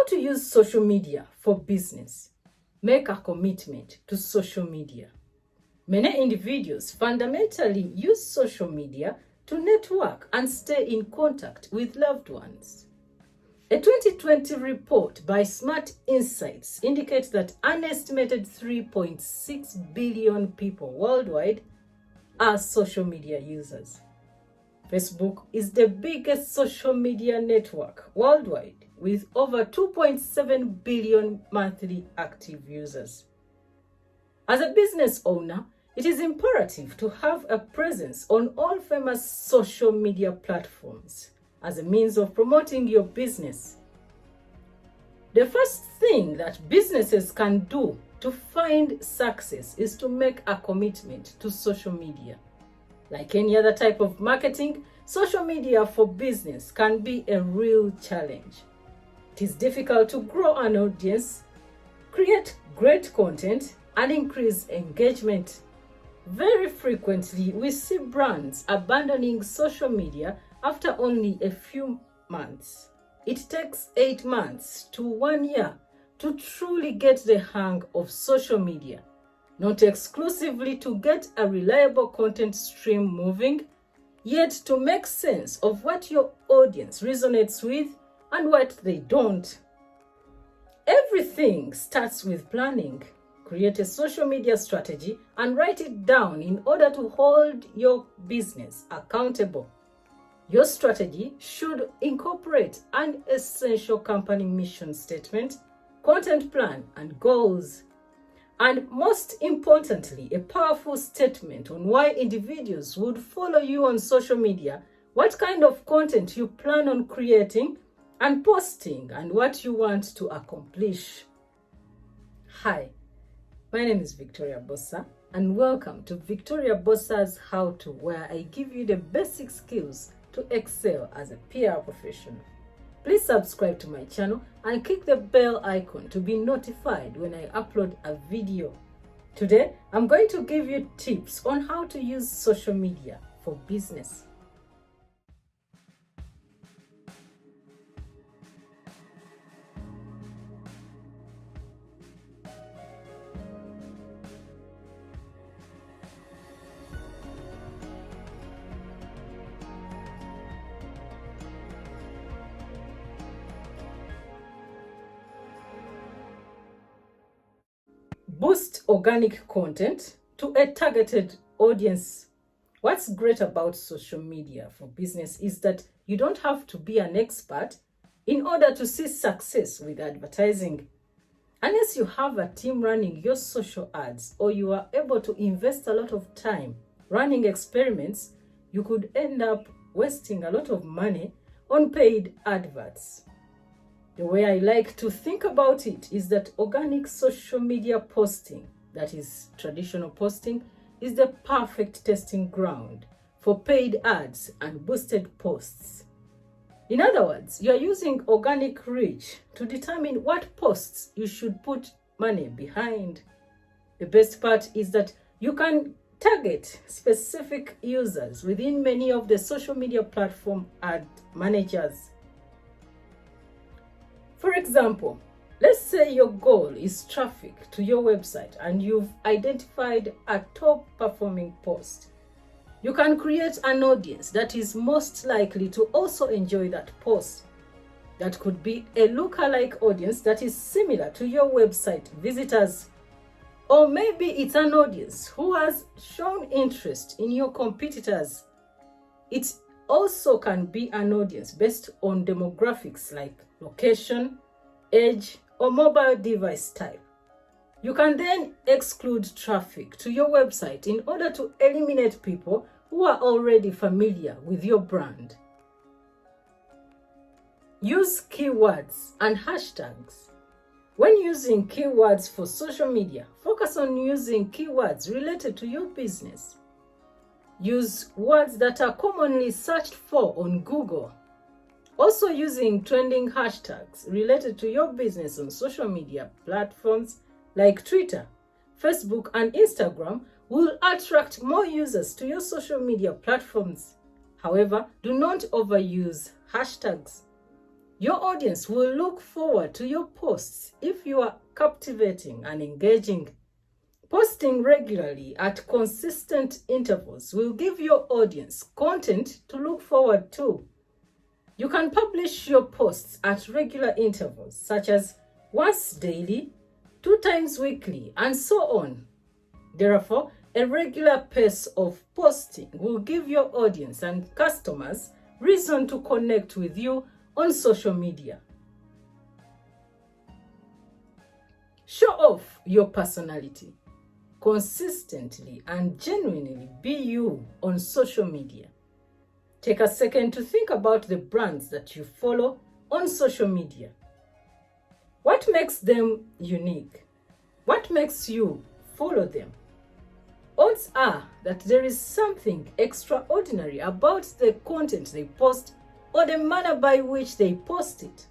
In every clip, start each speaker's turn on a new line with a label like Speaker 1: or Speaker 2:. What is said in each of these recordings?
Speaker 1: to use social media for business. Make a commitment to social media. Many individuals fundamentally use social media to network and stay in contact with loved ones. A 2020 report by Smart Insights indicates that an estimated 3.6 billion people worldwide are social media users. Facebook is the biggest social media network worldwide with over 2.7 billion monthly active users. As a business owner, it is imperative to have a presence on all famous social media platforms as a means of promoting your business. The first thing that businesses can do to find success is to make a commitment to social media. Like any other type of marketing, social media for business can be a real challenge. It is difficult to grow an audience, create great content, and increase engagement. Very frequently, we see brands abandoning social media after only a few months. It takes 8 months to 1 year to truly get the hang of social media, not exclusively to get a reliable content stream moving, yet to make sense of what your audience resonates with and what they don't. Everything starts with planning. Create a social media strategy and write it down in order to hold your business accountable. Your strategy should incorporate an essential company mission statement, content plan, and goals. And most importantly, a powerful statement on why individuals would follow you on social media, what kind of content you plan on creating and posting, and what you want to accomplish. Hi, my name is Victoria Bossa, and welcome to Victoria Bossa's How To, where I give you the basic skills to excel as a PR professional. Please subscribe to my channel and click the bell icon to be notified when I upload a video. Today, I'm going to give you tips on how to use social media for business. Boost organic content to a targeted audience. What's great about social media for business is that you don't have to be an expert in order to see success with advertising. Unless you have a team running your social ads or you are able to invest a lot of time running experiments, you could end up wasting a lot of money on paid adverts. The way I like to think about it is that organic social media posting, that is traditional posting, is the perfect testing ground for paid ads and boosted posts. In other words, you are using organic reach to determine what posts you should put money behind. The best part is that you can target specific users within many of the social media platform ad managers. For example, let's say your goal is traffic to your website and you've identified a top performing post. You can create an audience that is most likely to also enjoy that post. That could be a lookalike audience that is similar to your website visitors. Or maybe it's an audience who has shown interest in your competitors. It also can be an audience based on demographics like location, age, or mobile device type. You can then exclude traffic to your website in order to eliminate people who are already familiar with your brand. Use keywords and hashtags. When using keywords for social media, focus on using keywords related to your business. Use words that are commonly searched for on Google. Also, using trending hashtags related to your business on social media platforms like Twitter, Facebook, and Instagram will attract more users to your social media platforms. However, do not overuse hashtags. Your audience will look forward to your posts if you are captivating and engaging. Posting regularly at consistent intervals will give your audience content to look forward to. You can publish your posts at regular intervals, such as once daily, 2 times weekly, and so on. Therefore, a regular pace of posting will give your audience and customers reason to connect with you on social media. Show off your personality. Consistently and genuinely be you on social media. Take a second to think about the brands that you follow on social media. What makes them unique? What makes you follow them? Odds are that there is something extraordinary about the content they post or the manner by which they post it.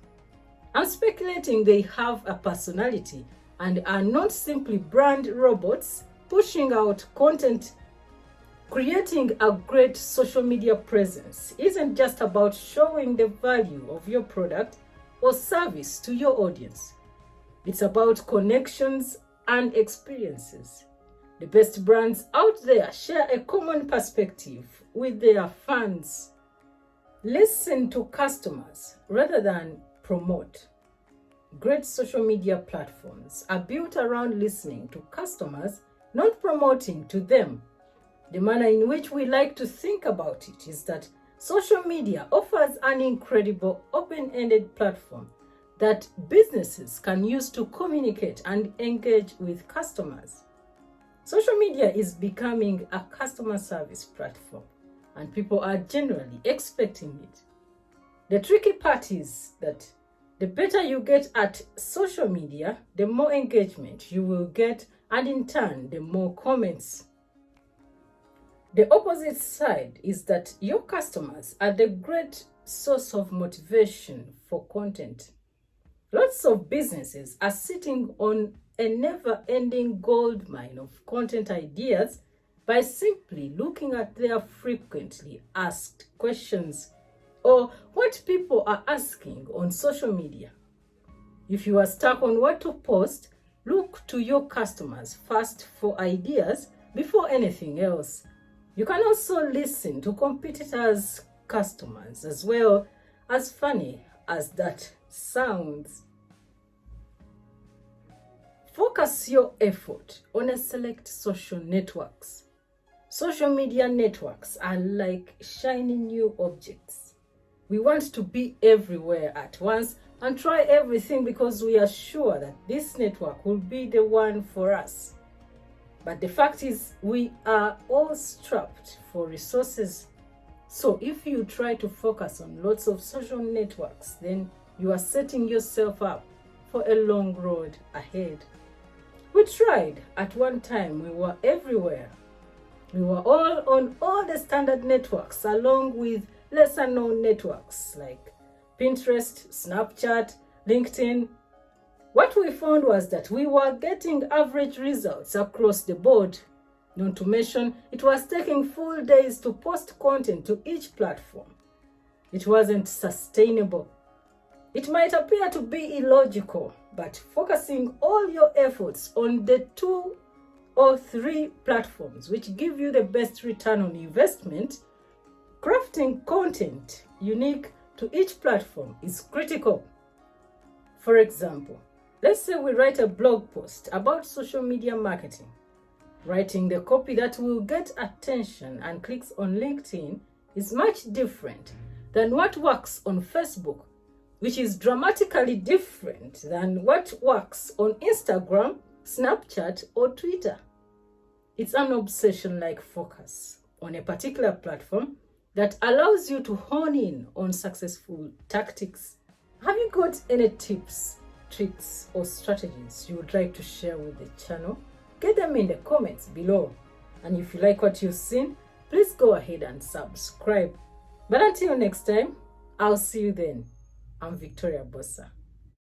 Speaker 1: I'm speculating they have a personality and are not simply brand robots pushing out content. Creating a great social media presence isn't just about showing the value of your product or service to your audience. It's about connections and experiences. The best brands out there share a common perspective with their fans. Listen to customers rather than promote. Great social media platforms are built around listening to customers, not promoting to them. The manner in which we like to think about it is that social media offers an incredible open-ended platform that businesses can use to communicate and engage with customers. Social media is becoming a customer service platform, and people are generally expecting it. The tricky part is that the better you get at social media, the more engagement you will get, and in turn, the more comments. The opposite side is that your customers are the great source of motivation for content. Lots of businesses are sitting on a never-ending goldmine of content ideas by simply looking at their frequently asked questions or what people are asking on social media. If you are stuck on what to post, look to your customers first for ideas before anything else. You can also listen to competitors' customers as well, as funny as that sounds. Focus your effort on a select social networks. Social media networks are like shiny new objects. We want to be everywhere at once and try everything because we are sure that this network will be the one for us. But the fact is, we are all strapped for resources. So if you try to focus on lots of social networks, then you are setting yourself up for a long road ahead. We tried at one time, we were everywhere. We were all on all the standard networks along with lesser known networks like Pinterest, Snapchat, LinkedIn. What we found was that we were getting average results across the board. Not to mention, it was taking full days to post content to each platform. It wasn't sustainable. It might appear to be illogical, but focusing all your efforts on the 2 or 3 platforms which give you the best return on investment, crafting content unique to each platform is critical. For example, let's say we write a blog post about social media marketing. Writing the copy that will get attention and clicks on LinkedIn is much different than what works on Facebook, which is dramatically different than what works on Instagram, Snapchat, or Twitter. It's an obsession-like focus on a particular platform that allows you to hone in on successful tactics. Have you got any tips, tricks, or strategies you would like to share with the channel? Get them in the comments below. And if you like what you've seen, please go ahead and subscribe. But until next time, I'll see you then. I'm Victoria Bossa.